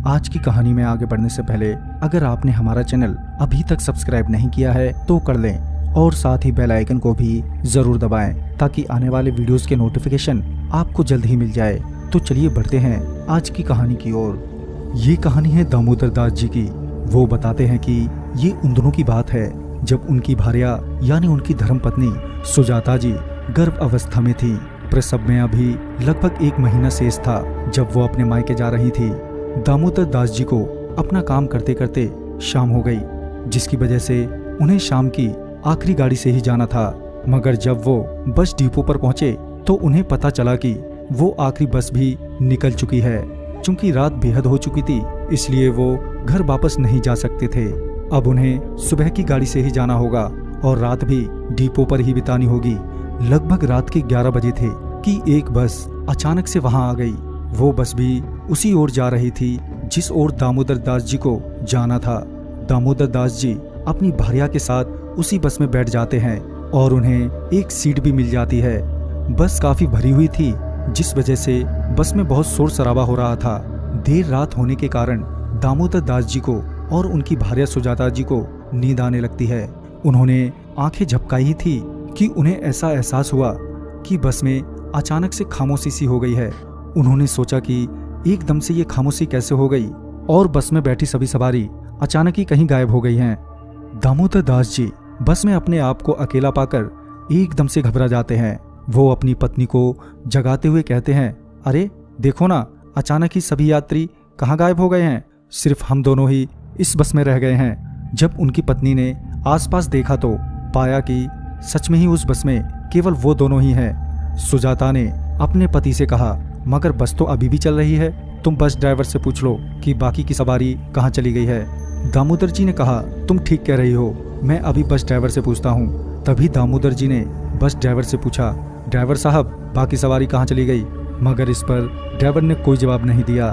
आज की कहानी में आगे बढ़ने से पहले अगर आपने हमारा चैनल अभी तक सब्सक्राइब नहीं किया है तो कर लें और साथ ही बेल आइकन को भी जरूर दबाएं ताकि आने वाले वीडियोस के नोटिफिकेशन आपको जल्द ही मिल जाए। तो चलिए बढ़ते हैं आज की कहानी की ओर। ये कहानी है दामोदर दास जी की। वो बताते हैं कि ये उन दिनों की बात है जब उनकी भार्या यानी उनकी धर्मपत्नी सुजाता जी गर्भ अवस्था में थी। प्रसव में अभी लगभग 1 महीना शेष था जब वो अपने मायके जा रही थी। दामोदर दास जी को अपना काम करते करते शाम हो गई, जिसकी वजह से उन्हें शाम की आखिरी गाड़ी से ही जाना था। मगर जब वो बस डिपो पर पहुंचे तो उन्हें पता चला कि वो आखिरी बस भी निकल चुकी है। चूंकि रात बेहद हो चुकी थी इसलिए वो घर वापस नहीं जा सकते थे। अब उन्हें सुबह की गाड़ी से ही जाना होगा और रात भी डिपो पर ही बितानी होगी। लगभग रात के 11 बजे थे कि एक बस अचानक से वहां आ गई। वो बस भी उसी ओर जा रही थी जिस ओर दामोदर दास जी को जाना था। दामोदर दास जी अपनी भार्या के साथ उसी बस में बैठ जाते हैं और उन्हें एक सीट भी मिल जाती है। बस काफी भरी हुई थी जिस वजह से बस में बहुत शोर शराबा हो रहा था। देर रात होने के कारण दामोदर दास जी को और उनकी भार्या सुजाता जी को नींद आने लगती है। उन्होंने आंखें झपकाई ही थी कि उन्हें ऐसा एहसास हुआ कि बस में अचानक से खामोशी सी हो गई है। उन्होंने सोचा कि एकदम से ये खामोशी कैसे हो गई और बस में बैठी सभी सवारी अचानक ही कहीं गायब हो गई हैं। दामोदर दास जी बस में अपने आप को अकेला पाकर एकदम से घबरा जाते हैं। वो अपनी पत्नी को जगाते हुए कहते हैं, अरे देखो ना, अचानक ही सभी यात्री कहाँ गायब हो गए हैं, सिर्फ हम दोनों ही इस बस में रह गए हैं। जब उनकी पत्नी ने आसपास देखा तो पाया कि सच में ही उस बस में केवल वो दोनों ही हैं। सुजाता ने अपने पति से कहा, मगर बस तो अभी भी चल रही है, तुम बस ड्राइवर से पूछ लो कि बाकी की सवारी कहाँ चली गई है। दामोदर जी ने कहा, तुम ठीक कह रही हो, मैं अभी बस ड्राइवर से पूछता हूँ। तभी दामोदर जी ने बस ड्राइवर से पूछा, ड्राइवर साहब बाकी सवारी कहाँ चली गई? मगर इस पर ड्राइवर ने कोई जवाब नहीं दिया।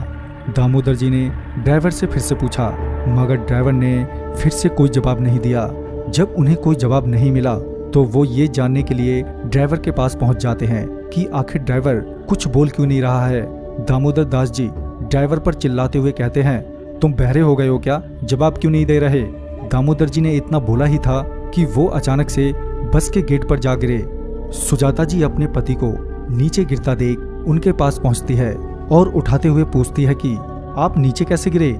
दामोदर जी ने ड्राइवर से फिर से पूछा, मगर ड्राइवर ने फिर से कोई जवाब नहीं दिया। जब उन्हें कोई जवाब नहीं मिला तो वो ये जानने के लिए ड्राइवर के पास पहुंच जाते हैं कि आखिर ड्राइवर कुछ बोल क्यों नहीं रहा है। दामोदर दास जी ड्राइवर पर चिल्लाते हुए कहते हैं, तुम बहरे हो गए हो क्या, जवाब क्यों नहीं दे रहे? दामोदर जी ने इतना बोला ही था कि वो अचानक से बस के गेट पर जा गिरे। सुजाता जी अपने पति को नीचे गिरता देख उनके पास पहुंचती है और उठाते हुए पूछती है कि आप नीचे कैसे गिरे?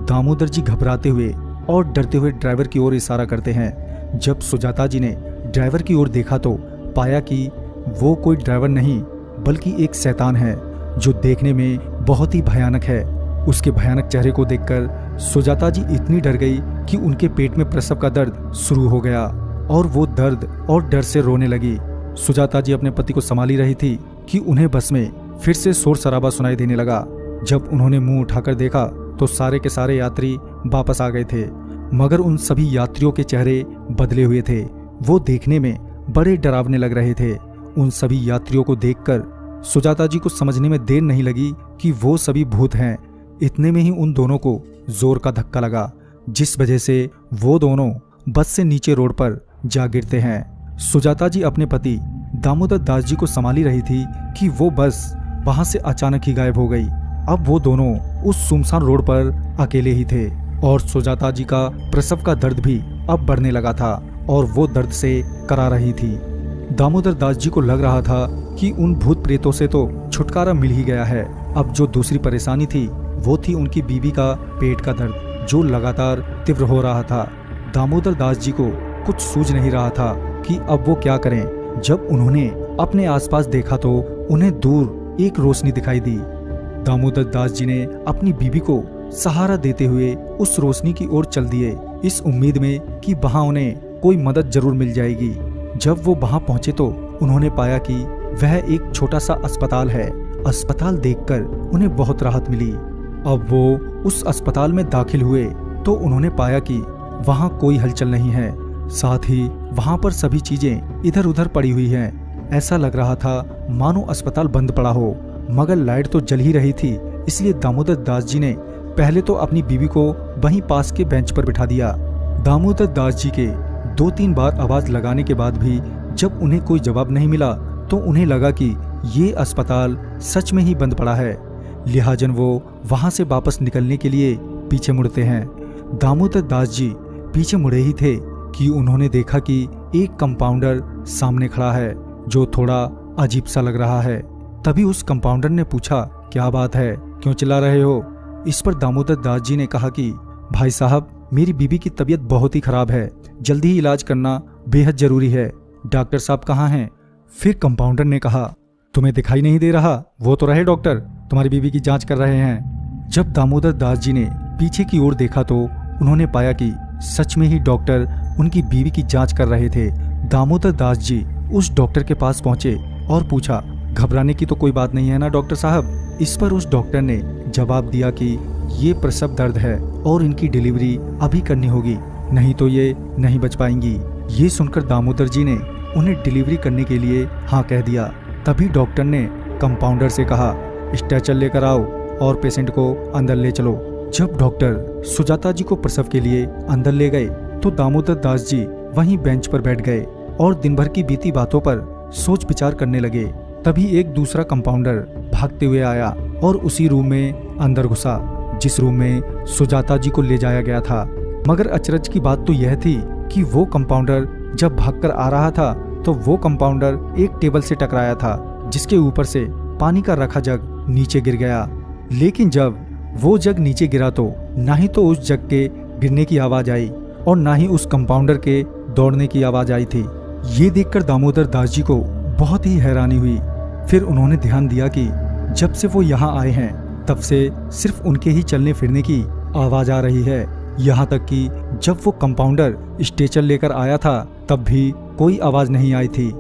दामोदर जी घबराते हुए और डरते हुए ड्राइवर की ओर इशारा करते हैं। जब सुजाता जी ने ड्राइवर की ओर देखा तो पाया कि वो कोई ड्राइवर नहीं बल्कि एक शैतान है जो देखने में बहुत ही भयानक है। उसके भयानक चेहरे को देखकर सुजाता जी इतनी डर गई कि उनके पेट में प्रसव का दर्द शुरू हो गया और वो दर्द और डर से रोने लगी। सुजाता जी अपने पति को संभाली रही थी कि उन्हें बस में फिर से शोर शराबा सुनाई देने लगा। जब उन्होंने मुंह उठाकर देखा तो सारे के सारे यात्री वापस आ गए थे, मगर उन सभी यात्रियों के चेहरे बदले हुए थे। वो देखने में बड़े डरावने लग रहे थे। उन सभी यात्रियों को देखकर सुजाता जी को समझने में देर नहीं लगी कि वो सभी भूत हैं। इतने में ही उन दोनों को जोर का धक्का लगा जिस वजह से वो दोनों बस से नीचे रोड पर जा गिरते हैं। सुजाता जी अपने पति दामोदर दास जी को संभाली रही थी कि वो बस वहां से अचानक ही गायब हो गई। अब वो दोनों उस सुनसान रोड पर अकेले ही थे और सुजाता जी का प्रसव का दर्द भी अब बढ़ने लगा था और वो दर्द से करा रही थी। दामोदर दास जी को लग रहा था कि उन भूत प्रेतों से तो छुटकारा मिल ही गया है। अब जो दूसरी परेशानी थी वो थी उनकी बीवी का पेट का दर्द जो लगातार तीव्र हो रहा था। दामोदर दास जी को कुछ सूझ नहीं रहा था कि अब वो क्या करें। जब उन्होंने अपने आसपास देखा तो उन्हें दूर एक रोशनी दिखाई दी। दामोदर दास जी ने अपनी बीवी को सहारा देते हुए उस रोशनी की ओर चल दिए, इस उम्मीद में कि वहां उन्हें कोई मदद जरूर मिल जाएगी। जब वो वहां पहुंचे तो उन्होंने पाया कि वह एक छोटा सा अस्पताल है। अस्पताल देखकर उन्हें बहुत राहत मिली। अब वो उस अस्पताल में दाखिल हुए तो उन्होंने पाया कि वहां कोई हलचल नहीं है, साथ ही वहां पर सभी चीजें इधर उधर पड़ी हुई हैं। ऐसा लग रहा था मानो अस्पताल बंद पड़ा हो, मगर लाइट तो जल ही रही थी। इसलिए दामोदर दास जी ने पहले तो अपनी बीवी को वहीं पास के बेंच पर बिठा दिया। दामोदर दास जी के 2-3 बार आवाज लगाने के बाद भी जब उन्हें कोई जवाब नहीं मिला तो उन्हें लगा कि ये अस्पताल सच में ही बंद पड़ा है। लिहाजन वो वहां से वापस निकलने के लिए पीछे मुड़ते हैं। दामोदर दास जी पीछे मुड़े ही थे कि उन्होंने देखा कि एक कंपाउंडर सामने खड़ा है जो थोड़ा अजीब सा लग रहा है। तभी उस कंपाउंडर ने पूछा, क्या बात है, क्यों चिल्ला रहे हो? इस पर दामोदर दास जी ने कहा कि भाई साहब, मेरी बीबी की तबीयत बहुत ही खराब है, जल्दी ही इलाज करना बेहद जरूरी है। डॉक्टर साहब कहाँ हैं? फिर कंपाउंडर ने कहा, तुम्हें दिखाई नहीं दे रहा? वो तो रहे डॉक्टर, तुम्हारी बीबी की जांच कर रहे हैं। जब दामोदर दास जी ने पीछे की ओर देखा तो उन्होंने पाया कि सच में ही डॉक्टर उनकी बीवी की जांच कर रहे थे। दामोदर दास जी उस डॉक्टर के पास पहुंचे और पूछा, घबराने की तो कोई बात नहीं है ना डॉक्टर साहब? इस पर उस डॉक्टर ने जवाब दिया कि ये प्रसव दर्द है और इनकी डिलीवरी अभी करनी होगी, नहीं तो ये नहीं बच पाएंगी। ये सुनकर दामोदर जी ने उन्हें डिलीवरी करने के लिए हाँ कह दिया। तभी डॉक्टर ने कंपाउंडर से कहा, स्ट्रेचर लेकर आओ और पेशेंट को अंदर ले चलो। जब डॉक्टर सुजाता जी को प्रसव के लिए अंदर ले गए तो दामोदर दास जी वहीं बेंच पर बैठ गए और दिन भर की बीती बातों पर सोच विचार करने लगे। तभी एक दूसरा कंपाउंडर भागते हुए आया और उसी रूम में अंदर घुसा जिस रूम में सुजाता जी को ले जाया गया था। मगर अचरज की बात तो यह थी कि वो कंपाउंडर जब भागकर आ रहा था तो वो कंपाउंडर एक टेबल से टकराया था जिसके ऊपर से पानी का रखा जग नीचे गिर गया। लेकिन जब वो जग नीचे गिरा तो ना ही तो उस जग के गिरने की आवाज आई और ना ही उस कंपाउंडर के दौड़ने की आवाज आई थी। ये देखकर दामोदर दास जी को बहुत ही हैरानी हुई। फिर उन्होंने ध्यान दिया कि जब से वो यहाँ आए हैं तब से सिर्फ उनके ही चलने फिरने की आवाज आ रही है। यहाँ तक कि जब वो कंपाउंडर स्ट्रेचर लेकर आया था तब भी कोई आवाज नहीं आई थी।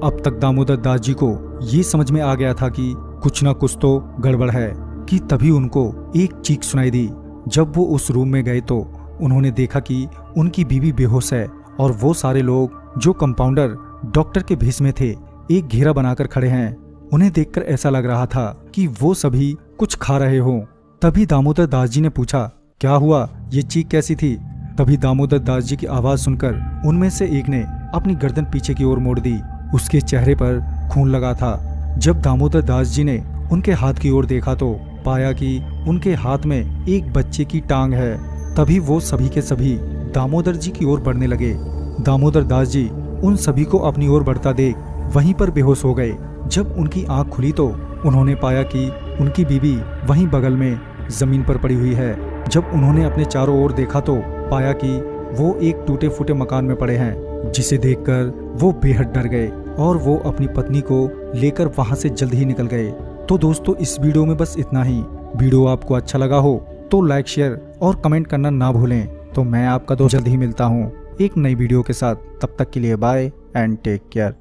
अब तक दामोदर दास जी को ये समझ में आ गया था कि कुछ ना कुछ तो गड़बड़ है कि तभी उनको एक चीख सुनाई दी। जब वो उस रूम में गए तो उन्होंने देखा कि उनकी बीवी बेहोश है और वो सारे लोग जो कंपाउंडर डॉक्टर के भेष में थे एक घेरा बनाकर खड़े हैं। उन्हें देखकर ऐसा लग रहा था कि वो सभी कुछ खा रहे हों। तभी दामोदर दास जी ने पूछा, क्या हुआ, ये चीख कैसी थी? तभी दामोदर दास जी की आवाज सुनकर उनमें से एक ने अपनी गर्दन पीछे की ओर मोड़ दी। उसके चेहरे पर खून लगा था। जब दामोदर दास जी ने उनके हाथ की ओर देखा तो पाया कि उनके हाथ में एक बच्चे की टांग है। तभी वो सभी के सभी दामोदर जी की ओर बढ़ने लगे। दामोदर दास जी उन सभी को अपनी ओर बढ़ता देख वहीं पर बेहोश हो गए। जब उनकी आंख खुली तो उन्होंने पाया कि उनकी बीवी वहीं बगल में जमीन पर पड़ी हुई है। जब उन्होंने अपने चारों ओर देखा तो पाया कि वो एक टूटे फूटे मकान में पड़े हैं, जिसे देखकर वो बेहद डर गए और वो अपनी पत्नी को लेकर वहां से जल्द ही निकल गए। तो दोस्तों, इस वीडियो में बस इतना ही। वीडियो आपको अच्छा लगा हो तो लाइक, शेयर और कमेंट करना ना भूलें। तो मैं आपका दोस्त जल्द ही मिलता हूँ एक नई वीडियो के साथ। तब तक के लिए बाय एंड टेक केयर।